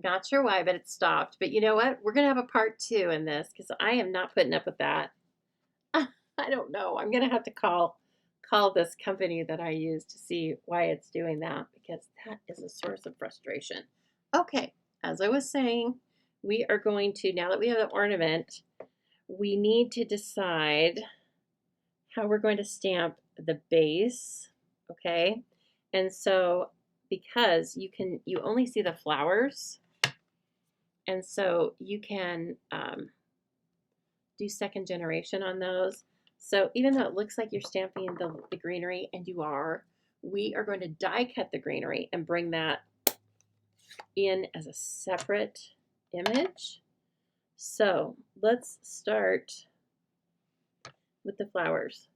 not sure why, but it stopped. But you know what? We're going to have a part 2 in this because I am not putting up with that. I don't know. I'm going to have to call this company that I use to see why it's doing that, because that is a source of frustration. Okay, as I was saying, we are going to, now that we have the ornament, we need to decide how we're going to stamp the base, okay? And so because you only see the flowers, and so you can do second generation on those. So even though it looks like you're stamping the greenery, and you are, we are going to die cut the greenery and bring that in as a separate image. So let's start with the flowers,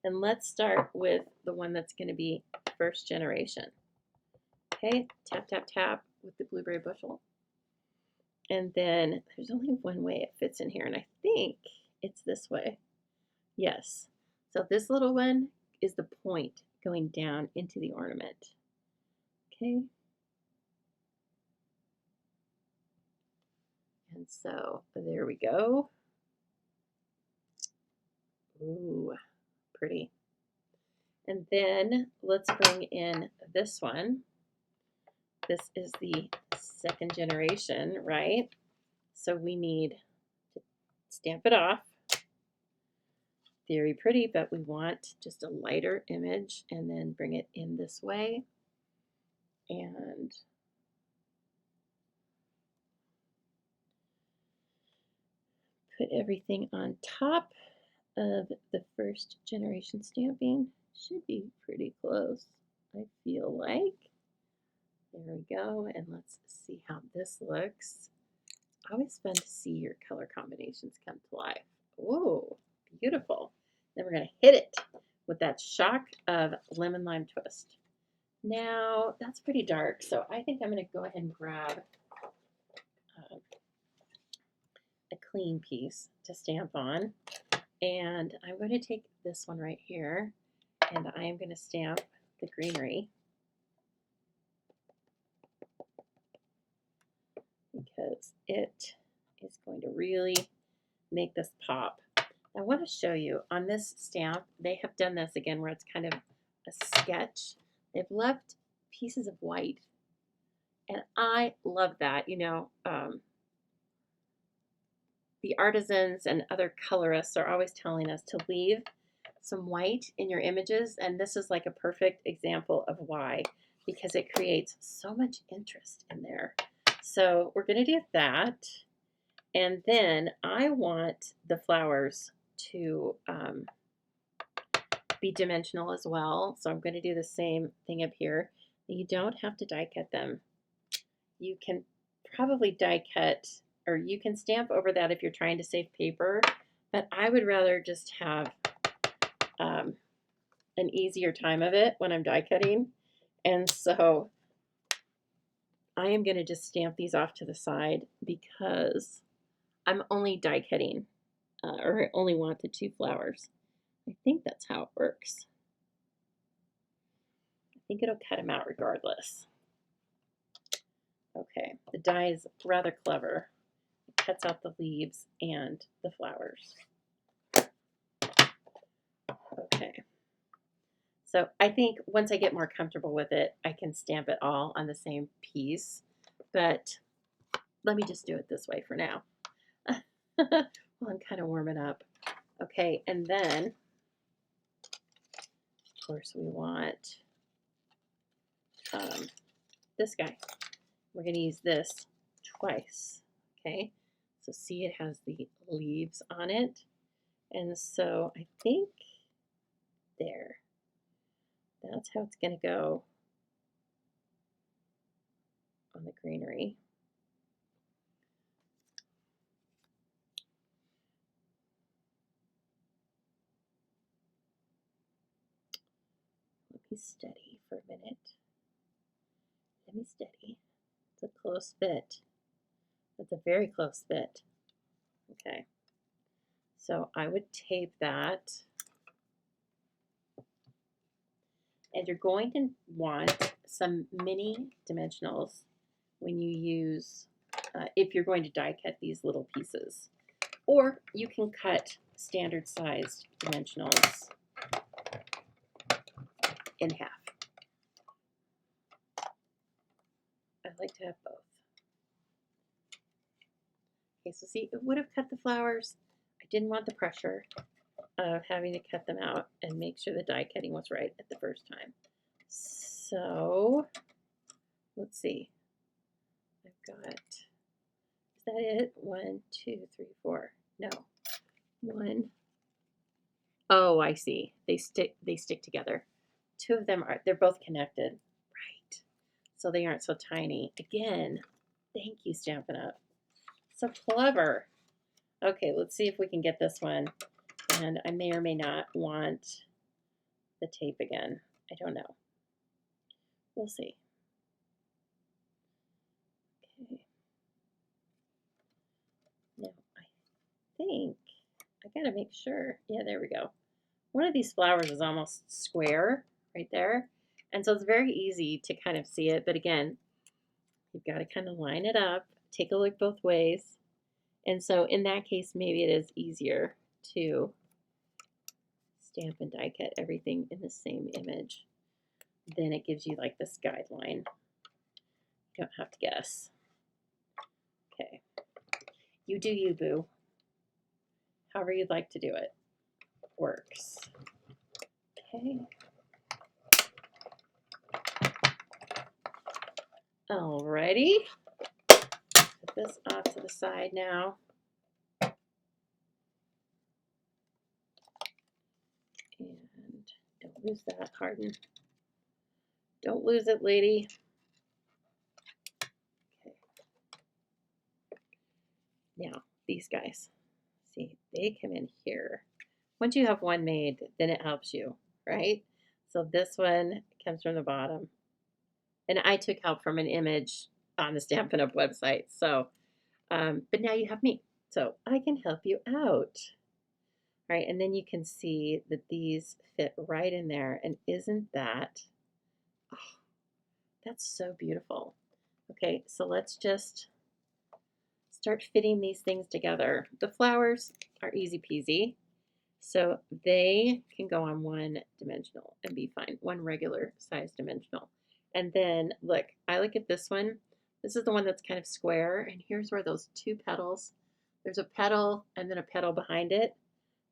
and let's start with the one that's going to be first generation. Okay, tap, tap, tap with the blueberry bushel. And then there's only one way it fits in here, and I think it's this way. Yes. So this little one is the point going down into the ornament. Okay. And so there we go. Ooh, pretty. And then let's bring in this one. This is the second generation, right? So we need to stamp it off. Very pretty, but we want just a lighter image, and then bring it in this way. And put everything on top of the first generation stamping. Should be pretty close, I feel like. There we go, and let's see how this looks. Always fun to see your color combinations come to life. Whoa, beautiful. Then we're going to hit it with that shock of lemon lime twist. Now, that's pretty dark, so I think I'm going to go ahead and grab a clean piece to stamp on. And I'm going to take this one right here, and I am going to stamp the greenery, because it is going to really make this pop. I want to show you on this stamp, they have done this again where it's kind of a sketch. They've left pieces of white, and I love that. You know, the artisans and other colorists are always telling us to leave some white in your images, and this is like a perfect example of why, because it creates so much interest in there. So we're going to do that, and then I want the flowers to be dimensional as well. So I'm going to do the same thing up here. You don't have to die cut them. You can probably die cut, or you can stamp over that if you're trying to save paper, but I would rather just have an easier time of it when I'm die cutting. And so I am going to just stamp these off to the side because I'm only die cutting, or I only want the 2 flowers. I think that's how it works. I think it'll cut them out regardless. Okay, the die is rather clever. It cuts out the leaves and the flowers. Okay. So I think once I get more comfortable with it, I can stamp it all on the same piece. But let me just do it this way for now. Well, I'm kind of warming up. Okay, and then, of course, we want this guy. We're going to use this twice. Okay, so see, it has the leaves on it. And so I think there, that's how it's going to go on the greenery. Let me steady for a minute. Let me steady. It's a close fit. It's a very close fit. Okay. So I would tape that. And you're going to want some mini dimensionals when you use if you're going to die cut these little pieces. Or you can cut standard sized dimensionals in half. I like to have both. Okay, so see, it would have cut the flowers. I didn't want the pressure of having to cut them out and make sure the die cutting was right at the first time. So let's see. I've got, is that it? 1, 2, 3, 4. No. 1. Oh, I see. They stick together. 2 of them are, they're both connected. Right. So they aren't so tiny. Again, thank you, Stampin' Up. So clever. Okay, let's see if we can get this one. And I may or may not want the tape again. I don't know. We'll see. Okay. Now, I think I gotta make sure. Yeah, there we go. One of these flowers is almost square right there. And so it's very easy to kind of see it. But again, you've got to kind of line it up, take a look both ways. And so in that case, maybe it is easier to stamp and die cut everything in the same image. Then it gives you like this guideline. You don't have to guess. Okay. You do you, boo. However you'd like to do it works. Okay. Alrighty. Put this off to the side now. And don't lose that, Harden. Don't lose it, lady. Okay. Now, these guys. See, they come in here. Once you have one made, then it helps you, right? So this one comes from the bottom. And I took help from an image on the Stampin' Up website. So, but now you have me. So I can help you out. All right, and then you can see that these fit right in there. And isn't that, oh, that's so beautiful. Okay, so let's just start fitting these things together. The flowers are easy peasy. So they can go on one dimensional and be fine, one regular size dimensional. And then look, I look at this one. This is the one that's kind of square. And here's where those 2 petals, there's a petal and then a petal behind it.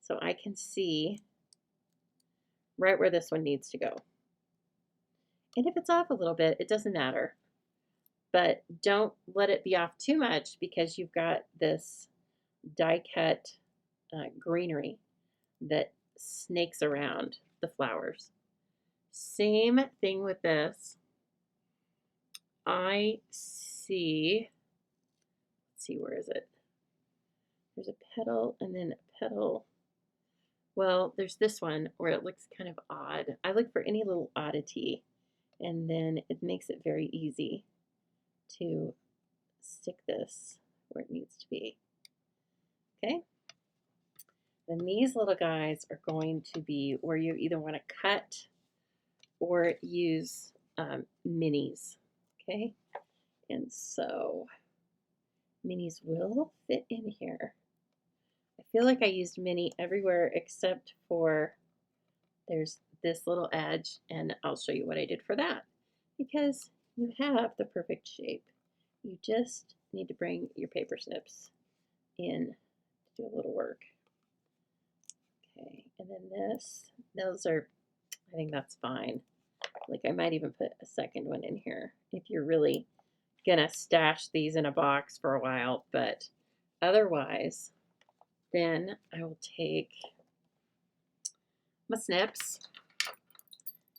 So I can see right where this one needs to go. And if it's off a little bit, it doesn't matter. But don't let it be off too much because you've got this die cut greenery that snakes around the flowers. Same thing with this. I see, let's see, where is it? There's a petal and then a petal. Well, there's this one where it looks kind of odd. I look for any little oddity, and then it makes it very easy to stick this where it needs to be. Okay? Then these little guys are going to be where you either want to cut or use minis. Okay? And so minis will fit in here. I feel like I used mini everywhere except for there's this little edge, and I'll show you what I did for that because you have the perfect shape. You just need to bring your paper snips in to do a little work. Okay, and then those are, I think that's fine. Like I might even put a second one in here if you're really gonna stash these in a box for a while, but otherwise, then I will take my snips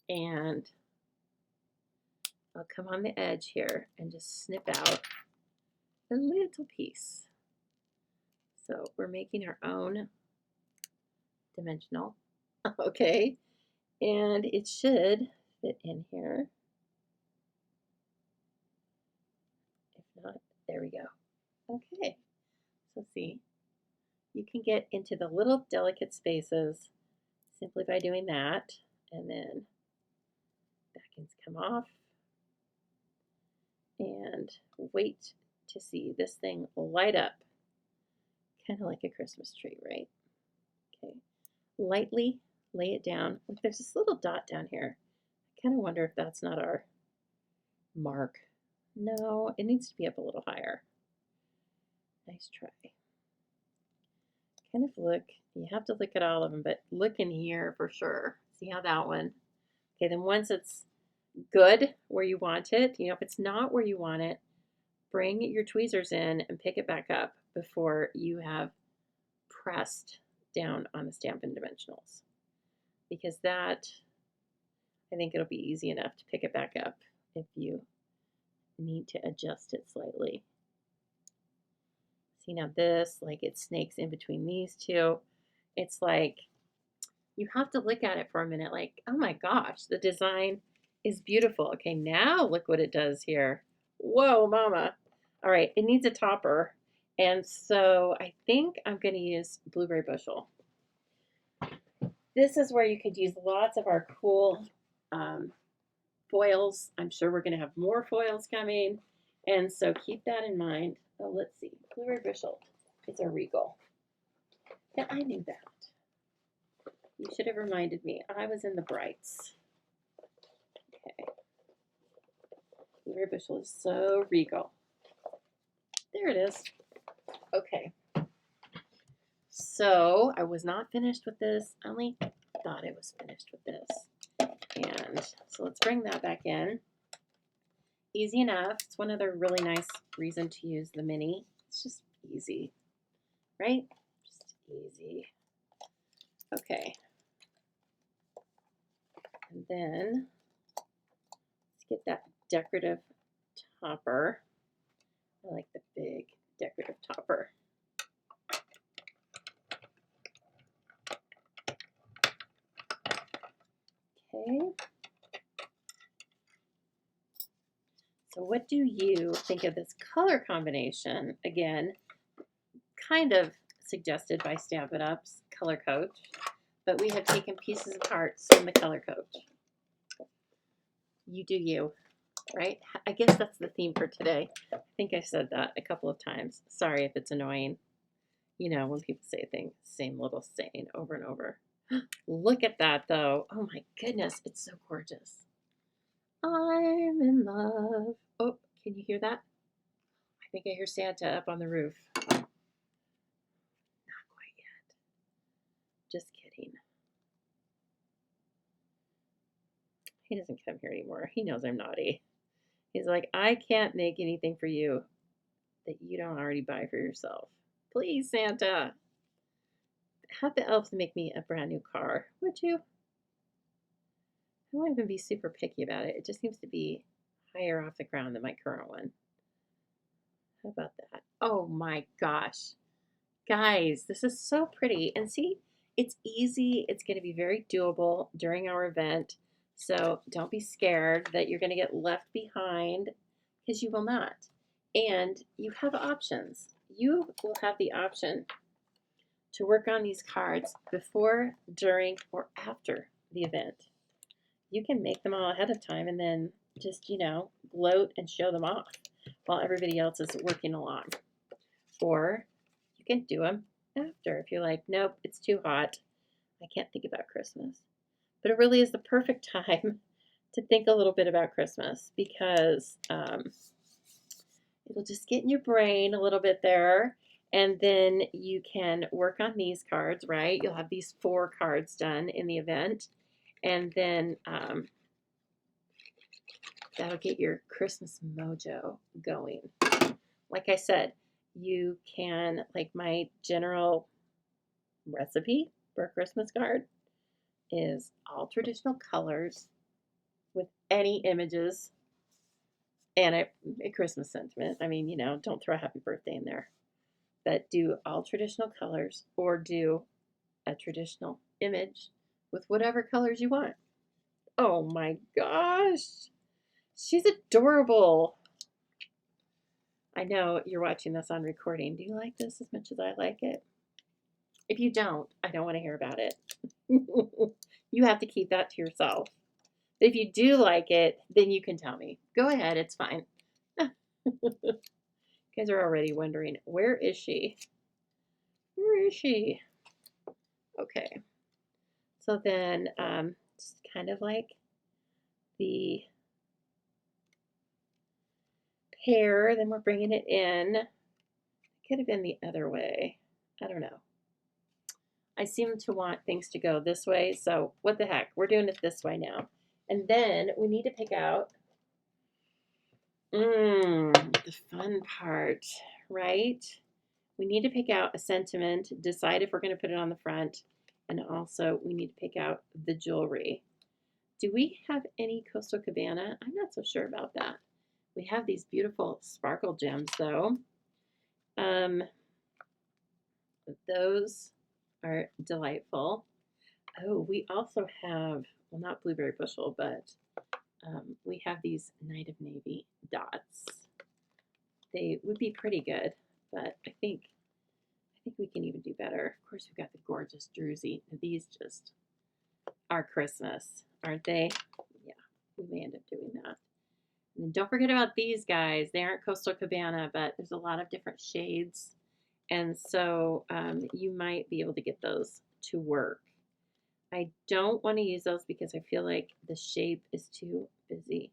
and I'll come on the edge here and just snip out a little piece. So we're making our own dimensional, okay? And it should fit in here. If not, there we go. Okay, so see, you can get into the little delicate spaces simply by doing that, and then backings come off, and wait to see this thing light up, kind of like a Christmas tree, right? Okay, lightly lay it down. Look, there's this little dot down here. I kind of wonder if that's not our mark. No, it needs to be up a little higher. Nice try. Kind of look, you have to look at all of them, but look in here for sure. See how that one. Okay, then once it's good where you want it, if it's not where you want it, bring your tweezers in and pick it back up before you have pressed down on the Stampin' Dimensionals. Because that, I think it'll be easy enough to pick it back up if you need to adjust it slightly. See now this, like it snakes in between these two. It's like, you have to look at it for a minute like, oh my gosh, the design is beautiful. Okay, now look what it does here. Whoa, mama. All right, it needs a topper. And so I think I'm going to use Blueberry Bushel. This is where you could use lots of our cool foils. I'm sure we're going to have more foils coming. And so keep that in mind. Oh, let's see. Blueberry Bushel. It's a Regal. Yeah, I knew that. You should have reminded me. I was in the brights. Okay. Blueberry Bushel is so Regal. There it is. Okay. So I was not finished with this. I only thought I was finished with this. And so let's bring that back in. Easy enough. It's one other really nice reason to use the mini. It's just easy, right? Just easy. Okay. And then let's get that decorative topper. I like the big decorative topper. Okay. So what do you think of this color combination? Again, kind of suggested by Stampin' Up's Color Coach, but we have taken pieces of parts from the Color Coach. You do you, right? I guess that's the theme for today. I think I said that a couple of times. Sorry if it's annoying. When people say things, same little saying over and over. Look at that, though. Oh, my goodness. It's so gorgeous. I'm in love. Oh, can you hear that? I think I hear Santa up on the roof. Not quite yet. Just kidding. He doesn't come here anymore. He knows I'm naughty. He's like, I can't make anything for you that you don't already buy for yourself. Please, Santa. Have the elves make me a brand new car, would you? I won't even be super picky about it. It just seems to be higher off the ground than my current one. How about that? Oh my gosh. Guys, this is so pretty. And see, it's easy. It's going to be very doable during our event. So don't be scared that you're going to get left behind, because you will not. And you have options. You will have the option to work on these cards before, during, or after the event. You can make them all ahead of time and then just, gloat and show them off while everybody else is working along. Or you can do them after if you're like, nope, it's too hot. I can't think about Christmas. But it really is the perfect time to think a little bit about Christmas, because it'll just get in your brain a little bit there. And then you can work on these cards, right? You'll have these 4 cards done in the event. And then that'll get your Christmas mojo going. Like I said, you can, like my general recipe for a Christmas card is all traditional colors with any images and a Christmas sentiment. I mean, don't throw a happy birthday in there. But do all traditional colors, or do a traditional image with whatever colors you want. Oh my gosh. She's adorable. I know you're watching this on recording. Do you like this as much as I like it? If you don't, I don't want to hear about it. You have to keep that to yourself. If you do like it, then you can tell me. Go ahead, it's fine. You guys are already wondering, where is she? Where is she? Okay. So then, just kind of like the pear, then we're bringing it in. It could have been the other way. I don't know. I seem to want things to go this way, so what the heck? We're doing it this way now. And then we need to pick out the fun part, right? We need to pick out a sentiment, decide if we're going to put it on the front, and also we need to pick out the jewelry. Do we have any Coastal Cabana? I'm not so sure about that. We have these beautiful sparkle gems, though. Those are delightful. Oh, we also have, well, not blueberry bushel, but we have these Night of Navy dots. They would be pretty good, but I think we can even do better. Of course, we've got the gorgeous druzy. These just are Christmas, aren't they? Yeah, we may end up doing that. And then don't forget about these guys. They aren't Coastal Cabana, but there's a lot of different shades. And so you might be able to get those to work. I don't want to use those because I feel like the shape is too busy.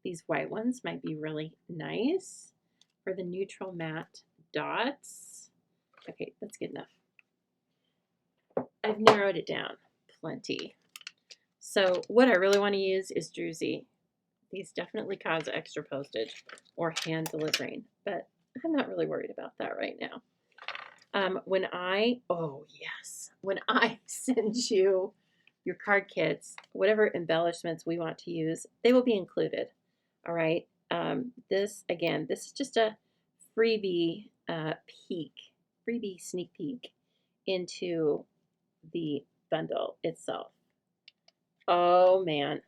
These white ones might be really nice for the neutral matte dots. Okay, that's good enough. I've narrowed it down plenty. So what I really want to use is druzy. These definitely cause extra postage or hand delivering, but I'm not really worried about that right now. When I send you your card kits, whatever embellishments we want to use, they will be included. All right. This is just a freebie freebie sneak peek into the bundle itself. Oh man,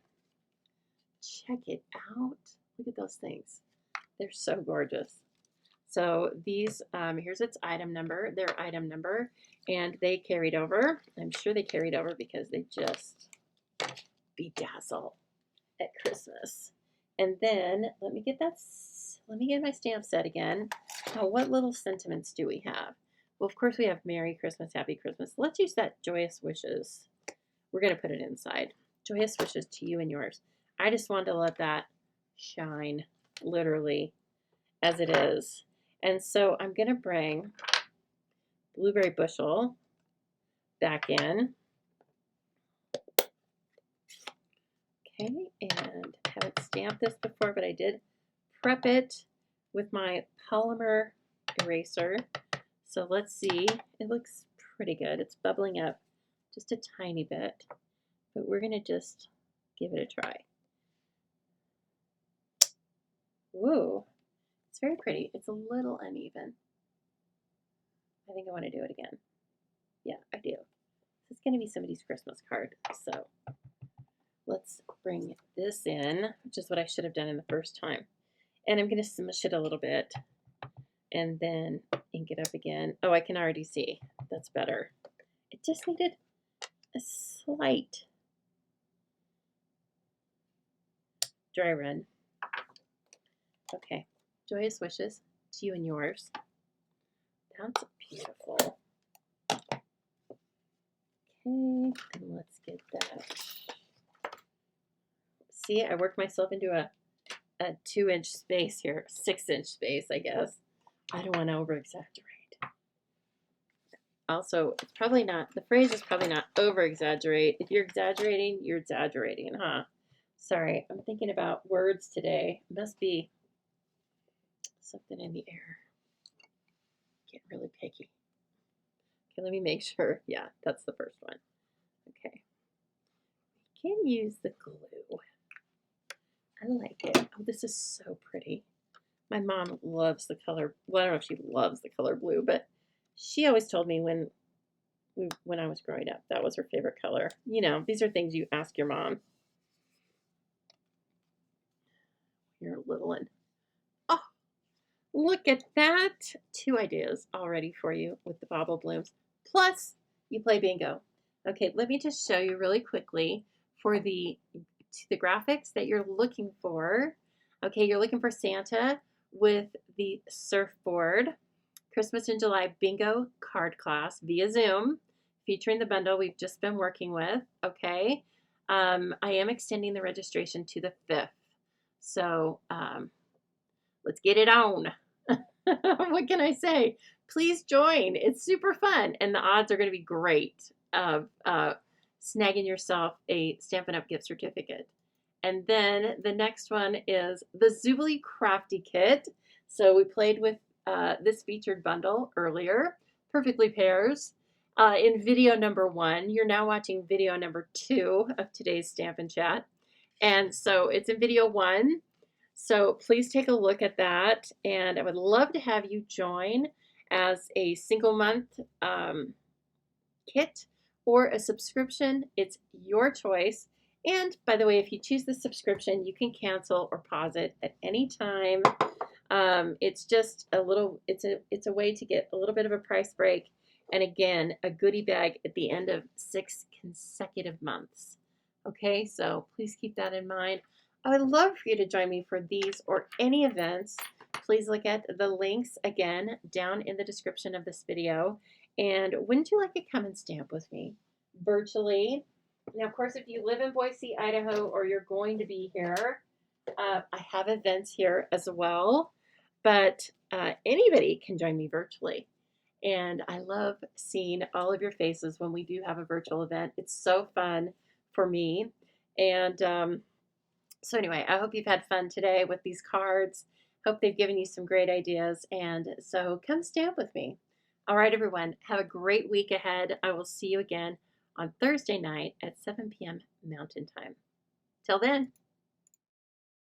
check it out. Look at those things. They're so gorgeous. So these, here's its item number, their item number, and they carried over. I'm sure they carried over because they just bedazzle at Christmas. And then let me get my stamp set again. Now, what little sentiments do we have? Well, of course we have Merry Christmas, Happy Christmas. Let's use that Joyous Wishes. We're going to put it inside. Joyous Wishes to you and yours. I just wanted to let that shine, literally, as it is. And so I'm going to bring Blueberry Bushel back in. Okay, and I haven't stamped this before, but I did prep it with my polymer eraser. So let's see. It looks pretty good. It's bubbling up just a tiny bit, but we're going to just give it a try. Whoa, it's very pretty. It's a little uneven. I think I want to do it again. Yeah, I do. It's going to be somebody's Christmas card. So let's bring this in, which is what I should have done in the first time. And I'm going to smush it a little bit and then ink it up again. Oh, I can already see. That's better. It just needed a slight dry run. Okay. Joyous wishes to you and yours. That's beautiful. Okay, and let's get that. See, I worked myself into a 2-inch space here, 6-inch space, I guess. I don't want to over-exaggerate. Also, it's probably not, the phrase is probably not over-exaggerate. If you're exaggerating, you're exaggerating, huh? Sorry, I'm thinking about words today. Must be something in the air. Getting really picky. Okay, let me make sure. Yeah, that's the first one. Okay. We can use the glue. I like it. Oh, this is so pretty. My mom loves the color. Well, I don't know if she loves the color blue, but she always told me when I was growing up, that was her favorite color. You know, these are things you ask your mom. You're a little one. Oh, look at that. 2 ideas already for you with the bauble blooms. Plus, you play bingo. Okay, let me just show you really quickly for the graphics that you're looking for. Okay, you're looking for Santa. with the surfboard Christmas in July bingo card class via Zoom featuring the bundle we've just been working with. Okay. I am extending the registration to the 5th. So let's get it on. What can I say? Please join. It's super fun. And the odds are going to be great of snagging yourself a Stampin' Up! Gift certificate. And then the next one is the Zubilee Crafty Kit. So we played with this featured bundle earlier, Perfectly Pears. In video number 1, you're now watching video number 2 of today's Stampin' Chat. And so it's in video 1. So please take a look at that. And I would love to have you join as a single month kit or a subscription. It's your choice. And by the way, if you choose the subscription, you can cancel or pause it at any time. It's just a little, it's a way to get a little bit of a price break. And again, a goodie bag at the end of 6 consecutive months. Okay, so please keep that in mind. I would love for you to join me for these or any events. Please look at the links again down in the description of this video. And wouldn't you like to come and stamp with me virtually? Now, of course, if you live in Boise, Idaho, or you're going to be here, I have events here as well. But anybody can join me virtually. And I love seeing all of your faces when we do have a virtual event. It's so fun for me. And so anyway, I hope you've had fun today with these cards. Hope they've given you some great ideas. And so come stamp with me. All right, everyone. Have a great week ahead. I will see you again on Thursday night at 7 p.m. Mountain Time. Till then.